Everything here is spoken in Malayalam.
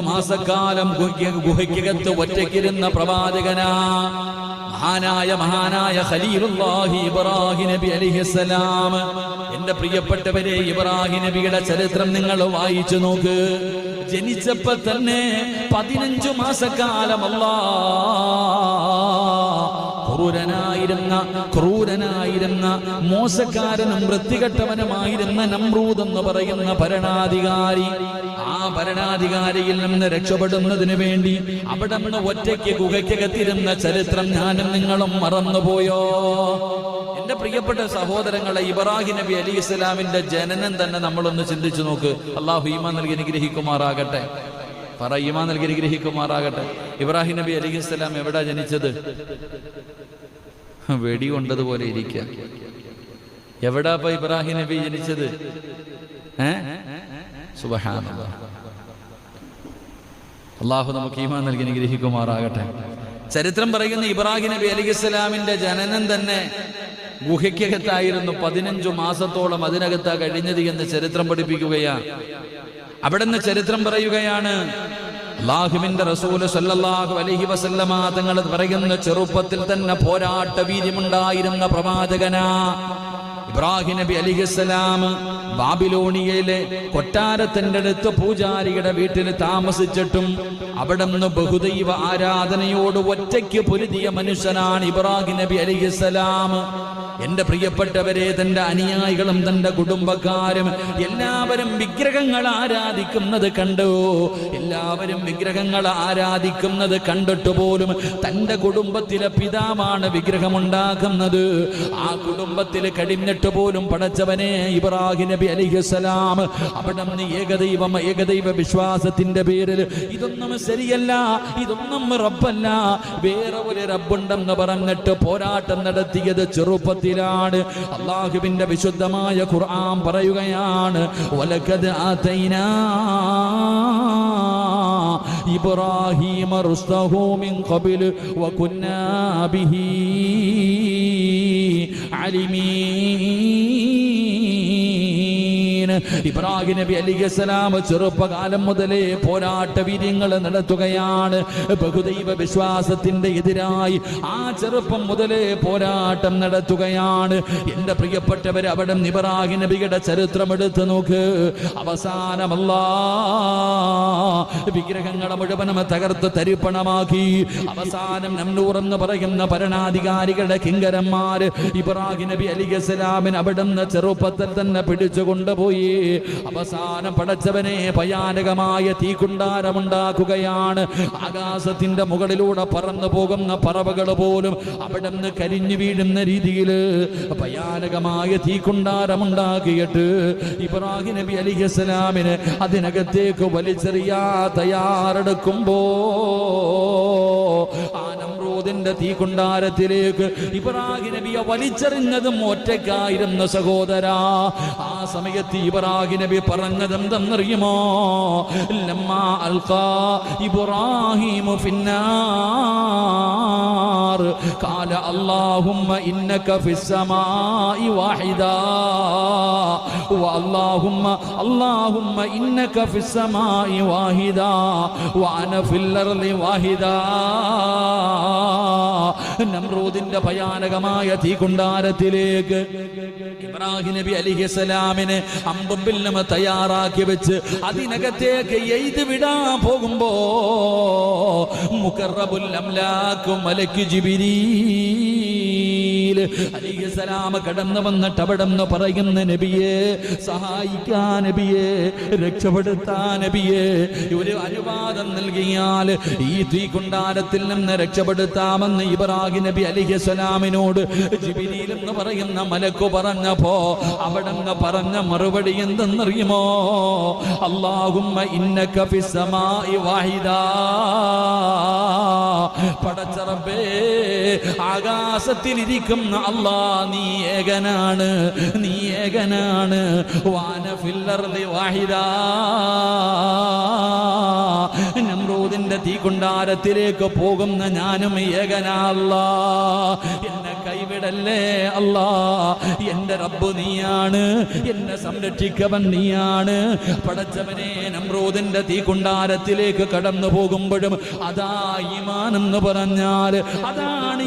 മാസക്കാലം ഗുഹയ്ക്കകത്ത് ഒറ്റയ്ക്കിരുന്ന പ്രവാചകനാ മഹാനായ ഖലീലുല്ലാഹി ഇബ്രാഹിം നബി അലൈഹിസ്സലാം. എന്റെ പ്രിയപ്പെട്ടവരെ, ഇബ്രാഹിം നബിയുടെ ചരിത്രം നിങ്ങൾ വായിച്ചു നോക്ക്. ജനിച്ചപ്പോ തന്നെ 15 മാസക്കാലം ക്രൂരനായിരുന്ന മോശക്കാരനും വൃത്തികെട്ടവനുമായിരുന്ന നമ്രൂദ് എന്ന് പറയുന്ന ഭരണാധികാരി, ആ ഭരണാധികാരിയിൽ നിന്ന് രക്ഷപ്പെടുന്നതിന് വേണ്ടി അവിടെ നിന്ന് ഒറ്റയ്ക്ക് ഗുഹയ്ക്കകത്തിരുന്ന ചരിത്രം ഞാനും നിങ്ങളും മറന്നുപോയോ? എന്റെ പ്രിയപ്പെട്ട സഹോദരങ്ങളെ, ഇബ്രാഹിം നബി അലൈഹി ഇസ്ലാമിന്റെ ജനനം തന്നെ നമ്മളൊന്ന് ചിന്തിച്ചു നോക്ക്. അള്ളാഹു ഈമാൻ നൽകി അനുഗ്രഹിക്കുമാറാകട്ടെ. ഈമാൻ നൽകി അനുഗ്രഹിക്കുമാറാകട്ടെ. ഇബ്രാഹിം നബി അലൈഹി ഇസ്ലാം എവിടാ ജനിച്ചത്? വെടി കൊണ്ടതുപോലെ ഇരിക്കുക. എവിടാ ഇപ്പൊ ഇബ്രാഹിം നബി ജനിച്ചത്? സുബ്ഹാനല്ലാഹ്. അള്ളാഹു നമുക്ക് ഈമാൻ നൽകി അനുഗ്രഹിക്കുമാറാകട്ടെ. ചരിത്രം പറയുന്ന ഇബ്രാഹിം നബി അലൈഹിസ്സലാമിന്റെ ജനനം തന്നെ ഗുഹയ്ക്കകത്തായിരുന്നു. 15 മാസത്തോളം അതിനകത്താ കഴിഞ്ഞത് എന്ന് ചരിത്രം പഠിപ്പിക്കുകയാണ്. അവിടുന്ന് ചരിത്രം പറയുകയാണ്, അല്ലാഹുവിന്റെ റസൂൽ സല്ലല്ലാഹു അലൈഹി വസല്ലമ തങ്ങൾ പറയുന്ന ചെറുപ്പത്തിൽ തന്നെ പോരാട്ട വീര്യമുണ്ടായിരുന്ന പ്രവാചകനാ ഇബ്രാഹിം നബി അലൈഹിസ്സലാം. ബാബിലോണിയയിലെ കൊട്ടാരത്തിന്റെ അടുത്ത് പൂജാരിയുടെ വീട്ടിൽ താമസിച്ചിട്ടും അവിടെ നിന്ന് ബഹുദൈവ ആരാധനയോട് ഒറ്റയ്ക്ക് പൊരുതിയ മനുഷ്യനാണ് ഇബ്രാഹിം നബി അലൈഹിസ്സലാം. എന്റെ പ്രിയപ്പെട്ടവരെ, തന്റെ അനുയായികളും തന്റെ കുടുംബക്കാരും എല്ലാവരും വിഗ്രഹങ്ങൾ ആരാധിക്കുന്നത് കണ്ടു. എല്ലാവരും വിഗ്രഹങ്ങൾ ആരാധിക്കുന്നത് കണ്ടിട്ട് പോലും തന്റെ കുടുംബത്തിലെ പിതാവാണ് വിഗ്രഹമുണ്ടാക്കുന്നത്. ആ കുടുംബത്തിൽ കഴിഞ്ഞിട്ട് പോലും പടച്ചവനെ ഇബ്രാഹിം നബി അലൈഹിസ്സലാം അവിടെ നിന്ന് ഏകദൈവ വിശ്വാസത്തിന്റെ പേരിൽ ഇതൊന്നും ശരിയല്ല, ഇതൊന്നും റബ്ബല്ല, വേറെ ഒരു റബ്ബുണ്ടെന്ന് പറഞ്ഞിട്ട് പോരാട്ടം നടത്തിയത് ചെറുപ്പത്തിലാണ്. അല്ലാഹുവിന്റെ വിശുദ്ധമായ ഖുർആൻ പറയുകയാണ്, വലഖദ് ആതൈനാ ഇബ്രാഹീമ റുസ്തഹു മിൻ ഖബ്ലു വകുന്നാ ബിഹി അലിമീൻ. ഇബ്രാഹിം നബി അലൈഹിസ്സലാം ചെറുപ്പകാലം മുതലേ പോരാട്ട വീര്യങ്ങൾ നടത്തുകയാണ്. ബഹുദൈവ വിശ്വാസത്തിന്റെ എതിരായി ആ ചെറുപ്പം മുതലേ പോരാട്ടം നടത്തുകയാണ്. എന്റെ പ്രിയപ്പെട്ടവർ, അവിടെ ഇബ്രാഹിം നബിയുടെ ചരിത്രം എടുത്തു നോക്ക്. അവസാനം വിഗ്രഹങ്ങളെ മുഴുവനും തകർത്ത് തരിപ്പണമാക്കി. അവസാനം നംനൂർ എന്ന് പറയുന്ന ഭരണാധികാരികളുടെ കിങ്കരന്മാര് ഇബ്രാഹിം നബി അലൈഹിസ്സലാമിന് അവിടുന്ന് ചെറുപ്പത്തിൽ തന്നെ പിടിച്ചു കൊണ്ടുപോയി. അവസാനം പടച്ചവനെ ഭയാനകമായ തീക്കുണ്ടാരമുണ്ടാക്കുകയാണ്. ആകാശത്തിന്റെ മുകളിലൂടെ പറന്നു പോകുന്ന പറവകൾ പോലും അവിടെ നിന്ന് കരിഞ്ഞു വീഴുന്ന രീതിയിൽ ഭയാനകമായ തീക്കുണ്ടാരമുണ്ടാക്കിയിട്ട് ഇബ്രാഹിം നബി അലൈഹിസ്സലാമിന് അതിനകത്തേക്ക് വലിച്ചെറിയാ തയ്യാറെടുക്കുമ്പോ ആ നമ്രൂദിന്റെ തീക്കുണ്ടാരത്തിലേക്ക് ഇബ്രാഹിം നബിയെ വലിച്ചെറിഞ്ഞതും ഒറ്റയ്ക്കായിരുന്ന സഹോദരാ. ആ സമയത്ത് ഇബ്രാഹിം നബി പറഞ്ഞതെന്തെന്നറിയുമോ? ലമ്മാ അൽഖാ ഇബ്രാഹിമു ഫിന്നാർ ഖാല അല്ലാഹുമ്മ ഇന്നക ഫിസ്സമാഇ വാഹിദാ അല്ലാഹുമ്മ ഇന്നക ഫിസ്സമാഇ വാഹിദാ വഅന ഫിൽ അർളി വാഹിദാ. നമ്രൂദിന്റെ ഭയാനകമായ തീക്കുണ്ടാരത്തിലേക്ക് ഇബ്രാഹിം നബി അലൈഹിസ്സലാമിനെ അമ്പും വില്ലും തയ്യാറാക്കി വെച്ച് അതിനകത്തേക്ക് എയ്ത് വിടാൻ പോകുമ്പോ മുഖറബുൽ അംലാഖ് മലക്ക് ജിബ്രീൽ അലൈഹിസ്സലാം കടന്നു വന്നിട്ട് അവിടെ നിന്ന് പറയുന്ന, നബിയെ സഹായിക്കാൻ, നബിയെ രക്ഷപ്പെടുത്താൻ, നബിയെ ഒരു അനുവാദം നൽകിയാൽ ഈ തീക്കുണ്ടാരത്തിൽ നിന്ന് രക്ഷപ്പെടുത്താമെന്ന് ഇബ്രാഹിം നബി അലൈഹിസ്സലാമിനോട് ജിബ്രീൽ എന്ന് പറയുന്ന മലക്ക് പറഞ്ഞപ്പോ അവിടെ പറഞ്ഞ മറുപടി എന്തെന്നറിയുമോ? അല്ലാഹുമ്മ ഇന്നക ഫിസ്സമാഇ വാഹിദാ. പടച്ച റബ്ബേ, ആകാശത്തിലിരിക്കുന്ന അല്ലാ, നീ ഏകനാണ്, നീ ഏകനാണ്. വാന ഫിൽ അർളി വാഹിദാ. നമ്രൂദ് നമ്രൂദിന്റെ തീക്കുണ്ടാരത്തിലേക്ക് പോകുന്ന ഞാനും ഏകനാ അല്ലാ, എന്നെ കൈവിടല്ലേ അല്ലാ. എന്റെ റബ്ബ് നീയാണ്, എന്നെ സംരക്ഷിക്കവൻ നീയാണ്. പടച്ചവനെ, നമ്രൂദിന്റെ തീക്കുണ്ടാരത്തിലേക്ക് കടന്നു പോകുമ്പോഴും അതാ ഈമാൻ എന്ന് പറഞ്ഞാൽ അതാണ്